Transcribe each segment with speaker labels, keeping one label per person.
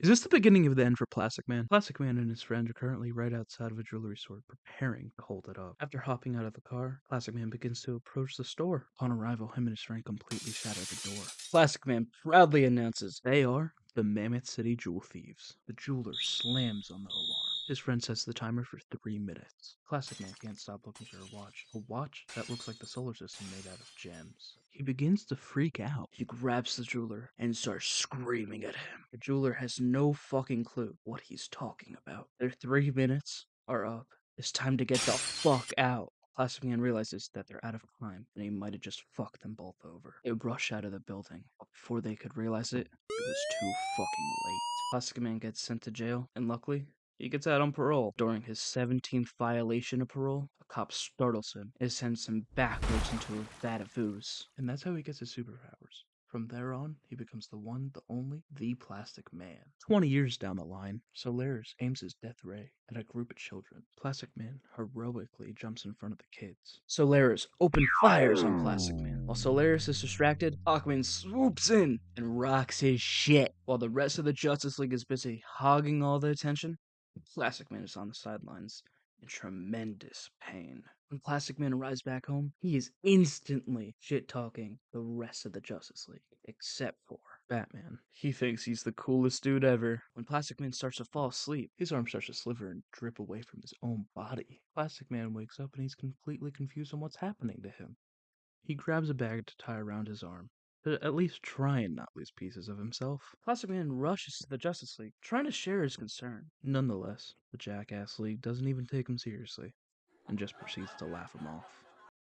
Speaker 1: Is this the beginning of the end for Plastic Man? Plastic Man and his friend are currently right outside of a jewelry store, preparing to hold it up. After hopping out of the car, Plastic Man begins to approach the store. Upon arrival, him and his friend completely shatter the door. Plastic Man proudly announces they are the Mammoth City Jewel Thieves. The jeweler slams on the alarm. His friend sets the timer for 3 minutes. Plastic Man can't stop looking for a watch that looks like the solar system made out of gems. He begins to freak out. He grabs the jeweler and starts screaming at him. The jeweler has no fucking clue what he's talking about. Their 3 minutes are up. It's time to get the fuck out. Plastic Man realizes that they're out of time and he might have just fucked them both over. They rush out of the building, but before they could realize it was too fucking late. Plastic Man gets sent to jail, and luckily, he gets out on parole. During his 17th violation of parole, a cop startles him and sends him backwards into a vat of ooze. And that's how he gets his superpowers. From there on, he becomes the one, the only, the Plastic Man. 20 years down the line, Solaris aims his death ray at a group of children. Plastic Man heroically jumps in front of the kids. Solaris open fires on Plastic Man. While Solaris is distracted, Aquaman swoops in and rocks his shit. While the rest of the Justice League is busy hogging all the attention, Plastic Man is on the sidelines in tremendous pain. When Plastic Man arrives back home, he is instantly shit-talking the rest of the Justice League, except for Batman. He thinks he's the coolest dude ever. When Plastic Man starts to fall asleep, his arm starts to sliver and drip away from his own body. Plastic Man wakes up and he's completely confused on what's happening to him. He grabs a bag to tie around his arm, to at least try and not lose pieces of himself. Plastic Man rushes to the Justice League, trying to share his concern. Nonetheless, the Jackass League doesn't even take him seriously, and just proceeds to laugh him off.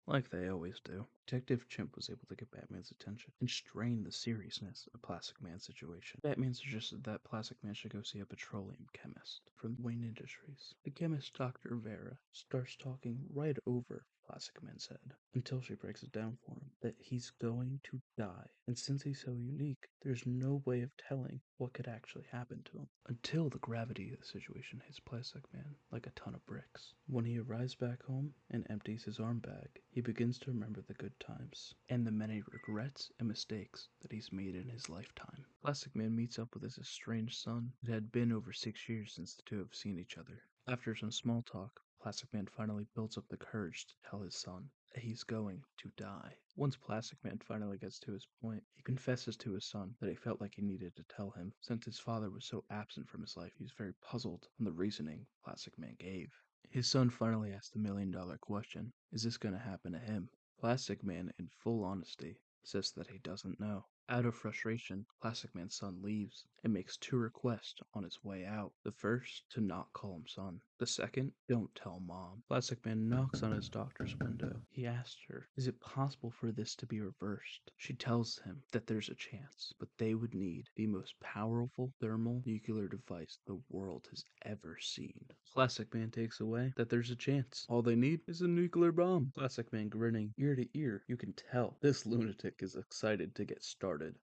Speaker 1: Like they always do. Detective Chimp was able to get Batman's attention and strain the seriousness of Plastic Man's situation. Batman suggested that Plastic Man should go see a petroleum chemist from Wayne Industries. The chemist, Dr. Vera, starts talking right over Plastic Man's head until she breaks it down for him that he's going to die. And since he's so unique, there's no way of telling what could actually happen to him until the gravity of the situation hits Plastic Man like a ton of bricks. When he arrives back home and empties his arm bag, he begins to remember the good times and the many regrets and mistakes that he's made in his lifetime. Plastic Man meets up with his estranged son. It had been over 6 years since the two have seen each other. After some small talk, Plastic Man finally builds up the courage to tell his son that he's going to die. Once Plastic Man finally gets to his point, he confesses to his son that he felt like he needed to tell him. Since his father was so absent from his life, he was very puzzled on the reasoning Plastic Man gave. His son finally asked the $1,000,000 question: is this going to happen to him? Plastic Man, in full honesty, says that he doesn't know. Out of frustration, Plastic Man's son leaves and makes 2 requests on his way out. The first, to not call him son. The second, don't tell mom. Plastic Man knocks on his doctor's window. He asks her, is it possible for this to be reversed? She tells him that there's a chance, but they would need the most powerful thermal nuclear device the world has ever seen. Plastic Man takes away that there's a chance. All they need is a nuclear bomb. Plastic Man grinning ear to ear. You can tell this lunatic is excited to get started.